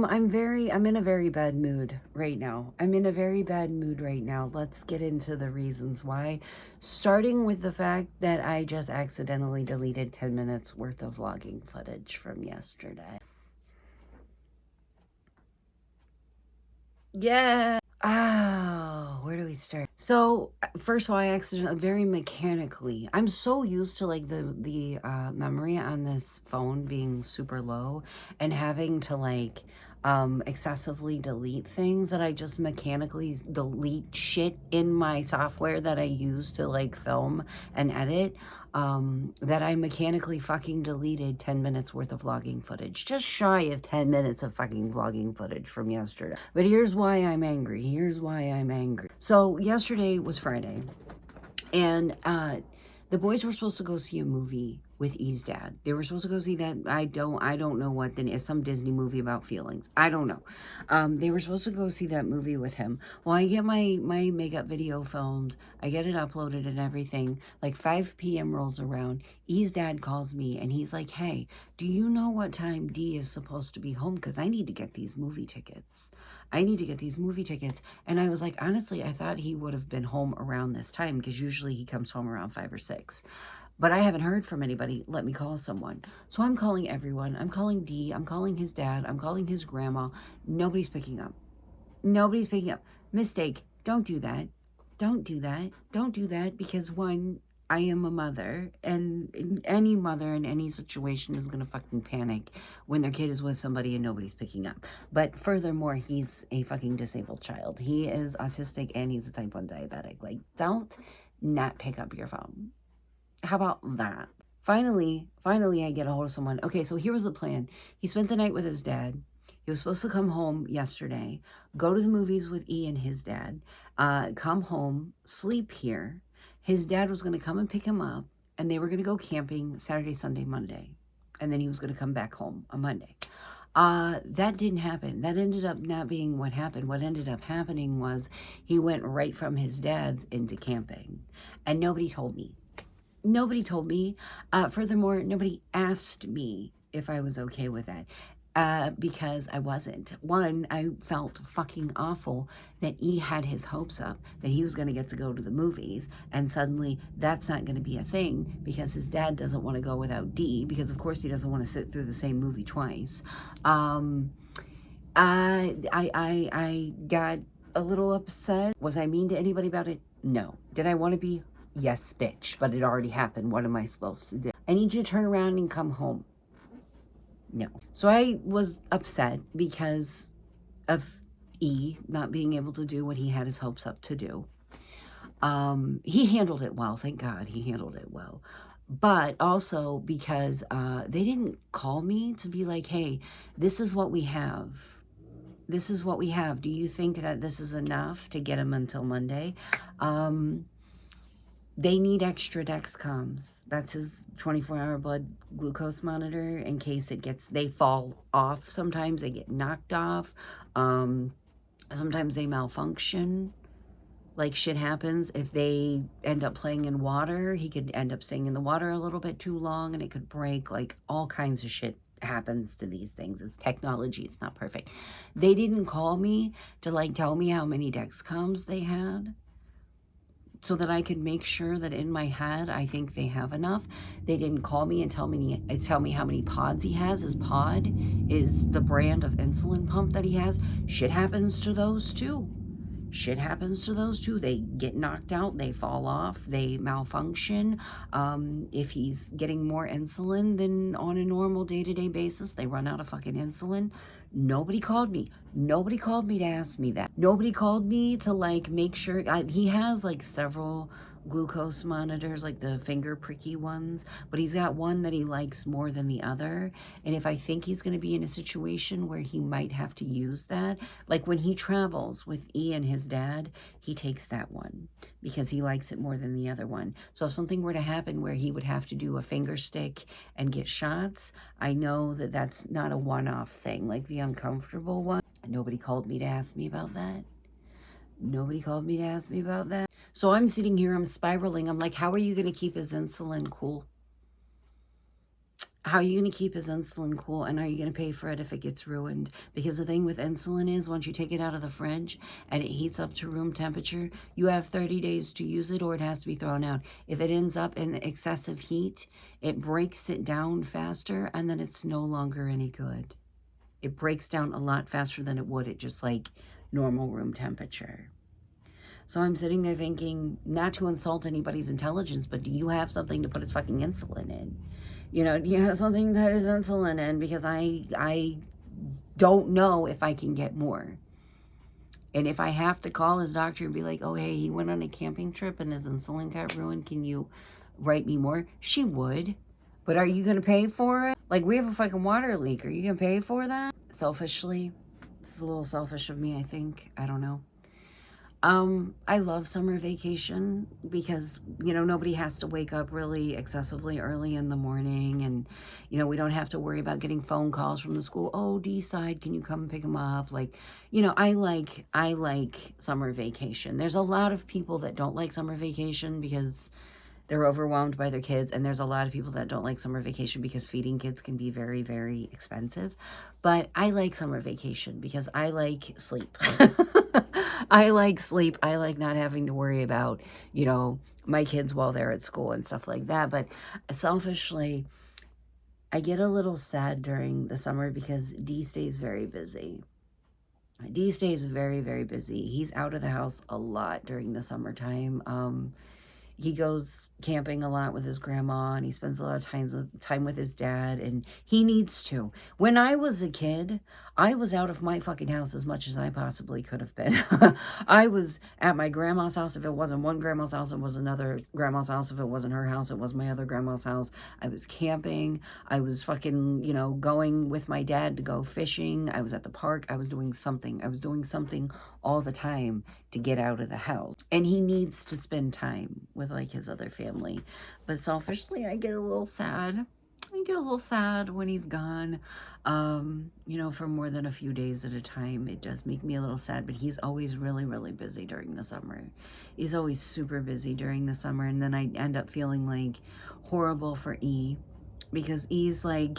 I'm in a very bad mood right now. I'm in a very bad mood right now. Let's get into the reasons why. Starting with the fact that I just accidentally deleted 10 minutes worth of vlogging footage from yesterday. Yeah. Oh, where do we start? So, first of all, I accidentally, very mechanically, I'm so used to like the memory on this phone being super low and having to like excessively delete things that I just mechanically delete shit in my software that I use to like film and edit. That I mechanically fucking deleted 10 minutes worth of vlogging footage. Just shy of 10 minutes of fucking vlogging footage from yesterday. But here's why I'm angry. Here's why I'm angry. So yesterday was Friday. And the boys were supposed to go see a movie with E's dad. They were supposed to go see that. I don't know what then is, some Disney movie about feelings. I don't know. They were supposed to go see that movie with him. Well, I get my makeup video filmed. I get it uploaded and everything. Like 5 p.m. rolls around. E's dad calls me and he's like, "Hey, do you know what time D is supposed to be home? Because I need to get these movie tickets. I need to get these movie tickets." And I was like, honestly, I thought he would have been home around this time because usually he comes home around 5 or 6. But I haven't heard from anybody. Let me call someone. So I'm calling everyone. I'm calling D. I'm calling his dad. I'm calling his grandma. Nobody's picking up. Nobody's picking up. Mistake. Don't do that. Don't do that. Don't do that because one, I am a mother, and any mother in any situation is going to fucking panic when their kid is with somebody and nobody's picking up. But furthermore, he's a fucking disabled child. He is autistic and he's a type 1 diabetic. Like, don't not pick up your phone. How about that? Finally, I get a hold of someone. Okay, so here was the plan. He spent the night with his dad. He was supposed to come home yesterday, go to the movies with E and his dad, come home, sleep here. His dad was going to come and pick him up, and they were going to go camping Saturday, Sunday, Monday. And then he was going to come back home on Monday. That didn't happen. That ended up not being what happened. What ended up happening was he went right from his dad's into camping. And nobody told me. Nobody told me. Furthermore, nobody asked me if I was okay with that. Because I wasn't. One, I felt fucking awful that E had his hopes up that he was going to get to go to the movies, and suddenly that's not going to be a thing because his dad doesn't want to go without D, because of course he doesn't want to sit through the same movie twice. I got a little upset. Was I mean to anybody about it? No. Did I want to be? Yes, bitch, but it already happened. What am I supposed to do? I need you to turn around and come home. No. So I was upset because of E not being able to do what he had his hopes up to do. He handled it well. Thank God he handled it well. But also because they didn't call me to be like, hey, this is what we have. This is what we have. Do you think that this is enough to get him until Monday? They need extra Dexcoms. That's his 24-hour blood glucose monitor in case they fall off. Sometimes they get knocked off. Sometimes they malfunction. Like, shit happens. If they end up playing in water, he could end up staying in the water a little bit too long and it could break. Like, all kinds of shit happens to these things. It's technology. It's not perfect. They didn't call me to, like, tell me how many Dexcoms they had, so that I could make sure that in my head, I think they have enough. They didn't call me and tell me how many pods he has. His pod is the brand of insulin pump that he has. Shit happens to those too. Shit happens to those too. They get knocked out, they fall off, they malfunction. If he's getting more insulin than on a normal day-to-day basis, they run out of fucking insulin. Nobody called me. Nobody called me to ask me that. Nobody called me to like make sure. He has like several glucose monitors, like the finger pricky ones, but he's got one that he likes more than the other. And if I think he's going to be in a situation where he might have to use that, like when he travels with E and his dad, he takes that one because he likes it more than the other one. So if something were to happen where he would have to do a finger stick and get shots, I know that that's not a one-off thing, like the uncomfortable one. Nobody called me to ask me about that. Nobody called me to ask me about that. So I'm sitting here, I'm spiraling. I'm like, how are you going to keep his insulin cool? How are you going to keep his insulin cool, and are you going to pay for it if it gets ruined? Because the thing with insulin is once you take it out of the fridge and it heats up to room temperature, you have 30 days to use it or it has to be thrown out. If it ends up in excessive heat, it breaks it down faster and then it's no longer any good. It breaks down a lot faster than it would at just like normal room temperature. So I'm sitting there thinking, not to insult anybody's intelligence, but do you have something to put his fucking insulin in? You know, do you have something that is insulin in? Because I don't know if I can get more. And if I have to call his doctor and be like, oh, hey, he went on a camping trip and his insulin got ruined, can you write me more? She would. But are you going to pay for it? Like, we have a fucking water leak. Are you going to pay for that? Selfishly. This is a little selfish of me, I think. I don't know. I love summer vacation because, you know, nobody has to wake up really excessively early in the morning, and, you know, we don't have to worry about getting phone calls from the school. Oh, D-side, can you come and pick them up? Like, you know, I like summer vacation. There's a lot of people that don't like summer vacation because they're overwhelmed by their kids, and there's a lot of people that don't like summer vacation because feeding kids can be very, very expensive. But I like summer vacation because I like sleep. I like sleep. I like not having to worry about, you know, my kids while they're at school and stuff like that. But selfishly, I get a little sad during the summer because D stays very busy. D stays very, very busy. He's out of the house a lot during the summertime. He goes camping a lot with his grandma, and he spends a lot of time with his dad, and he needs to. When I was a kid, I was out of my fucking house as much as I possibly could have been. I was at my grandma's house. If it wasn't one grandma's house, it was another grandma's house. If it wasn't her house, it was my other grandma's house. I was camping. I was fucking, you know, going with my dad to go fishing. I was at the park. I was doing something. I was doing something all the time to get out of the house. And he needs to spend time with like his other family. But selfishly, I get a little sad. I get a little sad when he's gone, you know, for more than a few days at a time. It does make me a little sad, but he's always really, really busy during the summer. He's always super busy during the summer, and then I end up feeling like horrible for E, because E's like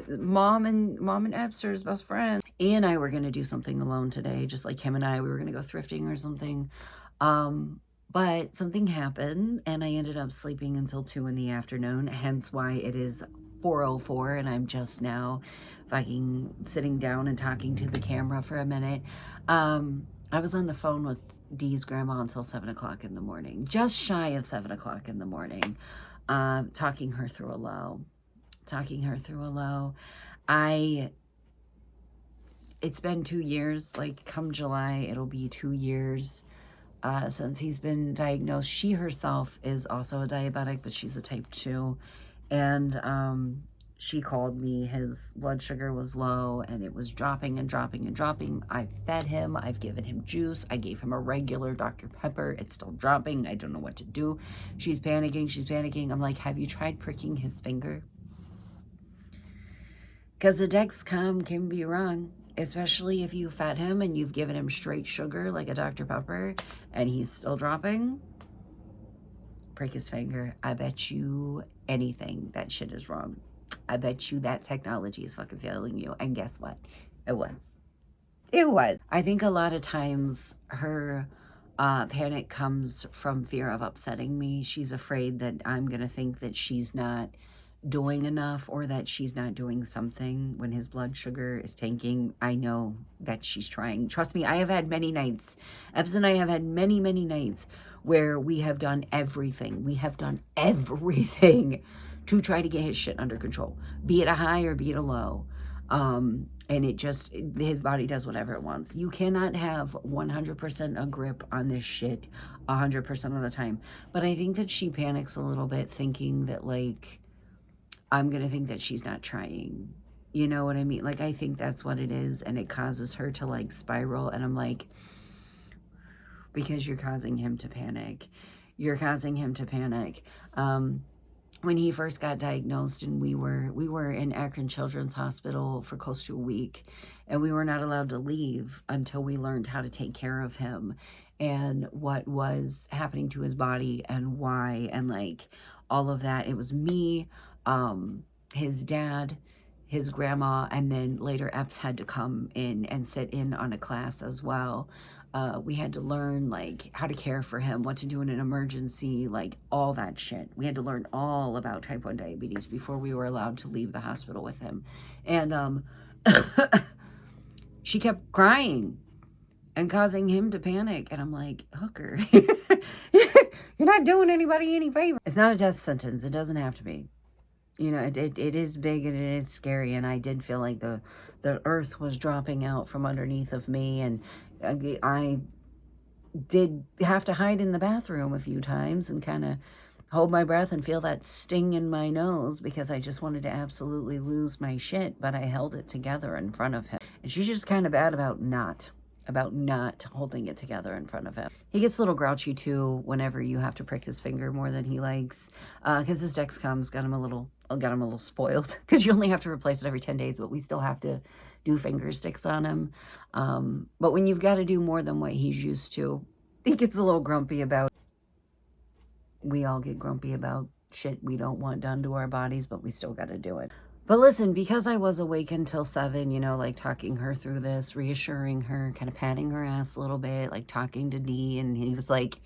mom and Ebster's best friend. E and I were going to do something alone today, just like him and I. We were going to go thrifting or something. But something happened, and I ended up sleeping until 2 in the afternoon, hence why it is 4:04, and I'm just now fucking sitting down and talking to the camera for a minute. I was on the phone with Dee's grandma until 7 o'clock in the morning, just shy of 7 o'clock in the morning, talking her through a low. It's been 2 years, like come July, it'll be 2 years since he's been diagnosed. She herself is also a diabetic, but she's a type 2. And she called me. His blood sugar was low, and it was dropping and dropping and dropping. I fed him. I've given him juice. I gave him a regular Dr. Pepper. It's still dropping. I don't know what to do. She's panicking. I'm like, have you tried pricking his finger? Because the Dexcom can be wrong, especially if you fed him and you've given him straight sugar like a Dr. Pepper and he's still dropping. Prick his finger. I bet you anything that shit is wrong. I bet you that technology is fucking failing you. And guess what? It was. I think a lot of times her panic comes from fear of upsetting me. She's afraid that I'm going to think that she's not doing enough, or that she's not doing something when his blood sugar is tanking. I know that she's trying. Trust me, I have had many nights. Ebbs and I have had many, many nights where we have done everything. We have done everything to try to get his shit under control, be it a high or be it a low. And his body does whatever it wants. You cannot have 100% a grip on this shit 100% of the time. But I think that she panics a little bit, thinking that, like, I'm going to think that she's not trying. You know what I mean? Like, I think that's what it is, and it causes her to, like, spiral. And I'm like, because you're causing him to panic. You're causing him to panic. When he first got diagnosed, and we were in Akron Children's Hospital for close to a week, and we were not allowed to leave until we learned how to take care of him. and what was happening to his body and why, and like all of that. It was me, his dad, his grandma, and then later Epps had to come in and sit in on a class as well. We had to learn like how to care for him, what to do in an emergency, like all that shit. We had to learn all about type 1 diabetes before we were allowed to leave the hospital with him. And she kept crying and causing him to panic. And I'm like, hooker, you're not doing anybody any favor. It's not a death sentence. It doesn't have to be. You know, it is big and it is scary. And I did feel like the earth was dropping out from underneath of me. And I did have to hide in the bathroom a few times and kind of hold my breath and feel that sting in my nose because I just wanted to absolutely lose my shit. But I held it together in front of him. And she's just kind of bad about not holding it together in front of him. He gets a little grouchy too whenever you have to prick his finger more than he likes, because his Dexcom's got him a little spoiled, because you only have to replace it every 10 days, but we still have to do finger sticks on him. But when you've got to do more than what he's used to, he gets a little grumpy about it. We all get grumpy about shit we don't want done to our bodies, but we still got to do it. But listen, because I was awake until 7, you know, like talking her through this, reassuring her, kind of patting her ass a little bit, like talking to Dee, and he was like,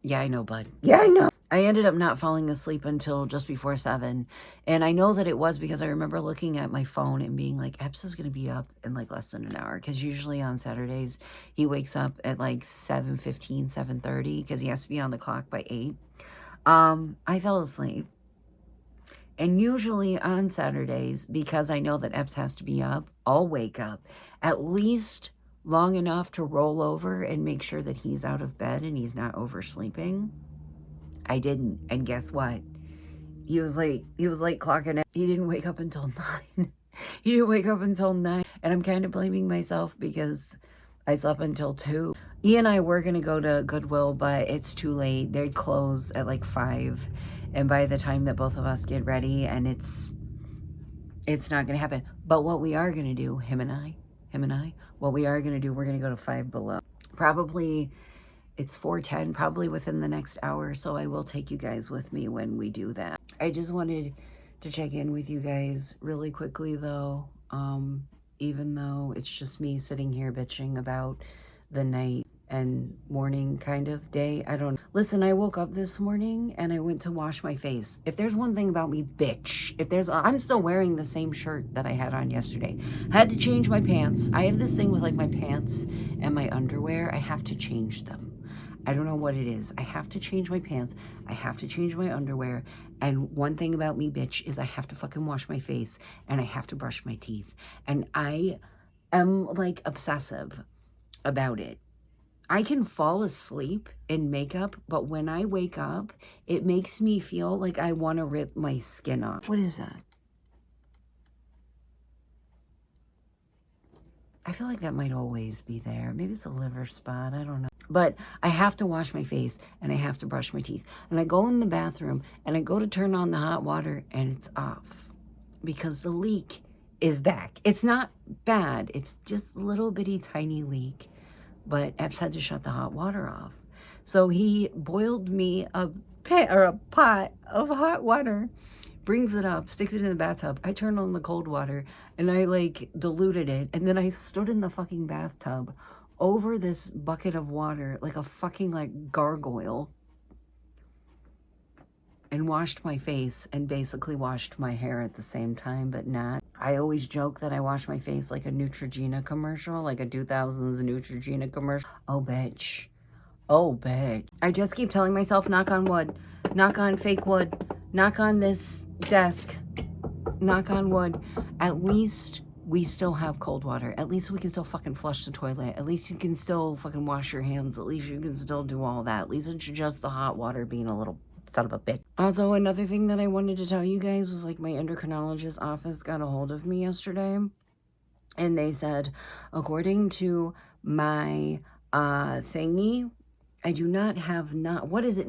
yeah, I know, bud. Yeah, I know. I ended up not falling asleep until just before 7. And I know that it was because I remember looking at my phone and being like, Epps is going to be up in like less than an hour. Because usually on Saturdays, he wakes up at like 7:15, 7:30 because he has to be on the clock by 8. I fell asleep. And usually on Saturdays, because I know that Epps has to be up, I'll wake up at least long enough to roll over and make sure that he's out of bed and he's not oversleeping. I didn't. And guess what? He was late clocking it. He didn't wake up until 9. He didn't wake up until 9. And I'm kind of blaming myself because I slept until 2. E and I were going to go to Goodwill, but it's too late. They close at like 5. And by the time that both of us get ready, and it's not going to happen. But what we are going to do, him and I, what we are going to do, we're going to go to Five Below. Probably, it's 4:10, probably within the next hour, so I will take you guys with me when we do that. I just wanted to check in with you guys really quickly, though, even though it's just me sitting here bitching about the night and morning kind of day. I don't know. Listen, I woke up this morning and I went to wash my face. If there's one thing about me, bitch, I'm still wearing the same shirt that I had on yesterday. I had to change my pants. I have this thing with like my pants and my underwear. I have to change them. I don't know what it is. I have to change my pants. I have to change my underwear. And one thing about me, bitch, is I have to fucking wash my face and I have to brush my teeth. And I am like obsessive about it. I can fall asleep in makeup, but when I wake up, it makes me feel like I want to rip my skin off. What is that? I feel like that might always be there. Maybe it's a liver spot. I don't know. But I have to wash my face and I have to brush my teeth. And I go in the bathroom and I go to turn on the hot water and it's off because the leak is back. It's not bad. It's just a little bitty tiny leak. But Epps had to shut the hot water off. So he boiled me a pot of hot water, brings it up, sticks it in the bathtub. I turned on the cold water and I like diluted it. And then I stood in the fucking bathtub over this bucket of water like a fucking like gargoyle and washed my face and basically washed my hair at the same time, but not. I always joke that I wash my face like a Neutrogena commercial, like a 2000s Neutrogena commercial. Oh, bitch. Oh, bitch. I just keep telling myself, knock on wood, knock on fake wood, knock on this desk, knock on wood. At least we still have cold water. At least we can still fucking flush the toilet. At least you can still fucking wash your hands. At least you can still do all that. At least it's just the hot water being a little son of a bitch. Also, another thing that I wanted to tell you guys was like my endocrinologist office got a hold of me yesterday and they said, according to my thingy, I do not have what is it?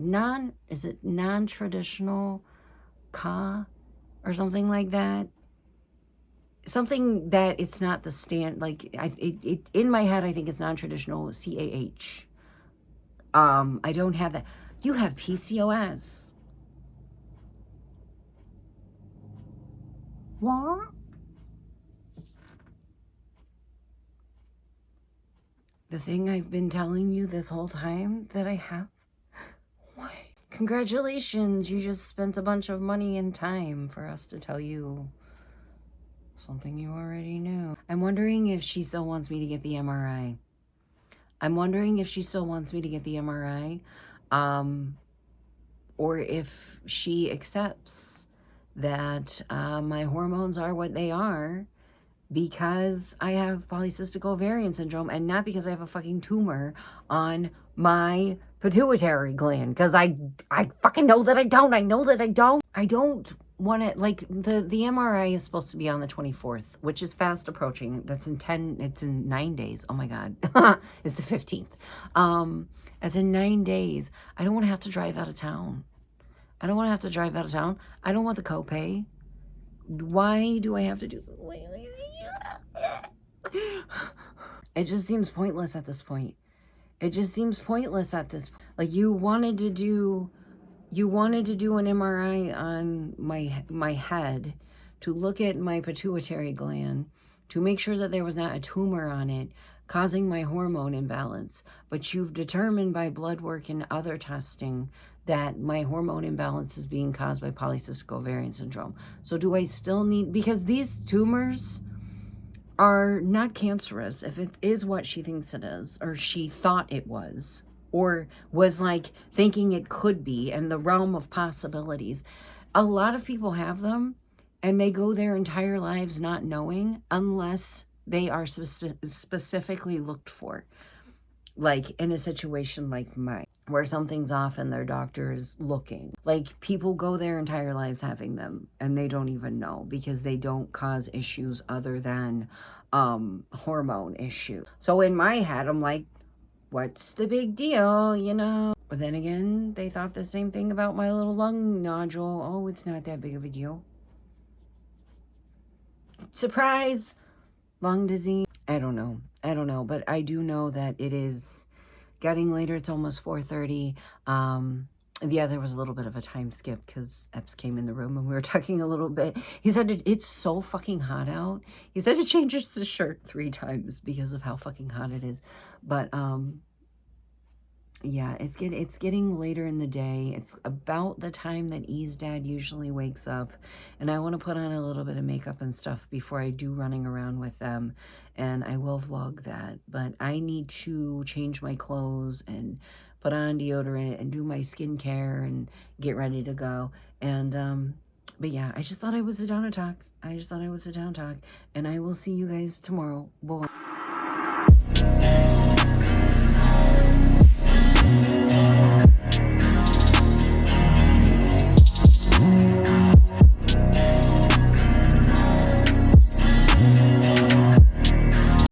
Is it non-traditional or something like that? something that it's not the like in my head, I think it's non-traditional, CAH. I don't have that. You have PCOS. What? The thing I've been telling you this whole time that I have? What? Congratulations, you just spent a bunch of money and time for us to tell you something you already knew. I'm wondering if she still wants me to get the MRI. I'm wondering if she still wants me to get the MRI, or if she accepts that my hormones are what they are because I have polycystic ovarian syndrome and not because I have a fucking tumor on my pituitary gland. Because I fucking know that I don't. I know that I don't. I don't want to, like, the MRI is supposed to be on the 24th, which is fast approaching. That's it's in 9 days. Oh my God. It's the 15th. It's in 9 days. I don't want to have to drive out of town. I don't want to have to drive out of town. I don't want the copay. Why do I have to do... It just seems pointless at this point. It just seems pointless at this point. Like, you wanted to do an MRI on my head to look at my pituitary gland to make sure that there was not a tumor on it causing my hormone imbalance. But you've determined by blood work and other testing that my hormone imbalance is being caused by polycystic ovarian syndrome. So do I still need... Because these tumors are not cancerous, if it is what she thinks it is, or she thought it was, or was like thinking it could be in the realm of possibilities. A lot of people have them and they go their entire lives not knowing unless they are specifically looked for. Like in a situation like mine, where something's off and their doctor is looking. Like, people go their entire lives having them and they don't even know because they don't cause issues other than hormone issues. So in my head, I'm like, what's the big deal, you know? But then again, they thought the same thing about my little lung nodule. Oh, it's not that big of a deal. Surprise! Lung disease. I don't know, but I do know that it is getting later. It's almost 4:30. Yeah, there was a little bit of a time skip because Epps came in the room and we were talking a little bit. He said it's so fucking hot out. He said to change his shirt 3 times because of how fucking hot it is. But yeah, it's getting later in the day. It's about the time that E's dad usually wakes up, and I want to put on a little bit of makeup and stuff before I do running around with them, and I will vlog that. But I need to change my clothes and put on deodorant and do my skincare and get ready to go. And but yeah, I just thought I would sit down and talk. And I will see you guys tomorrow. Bye.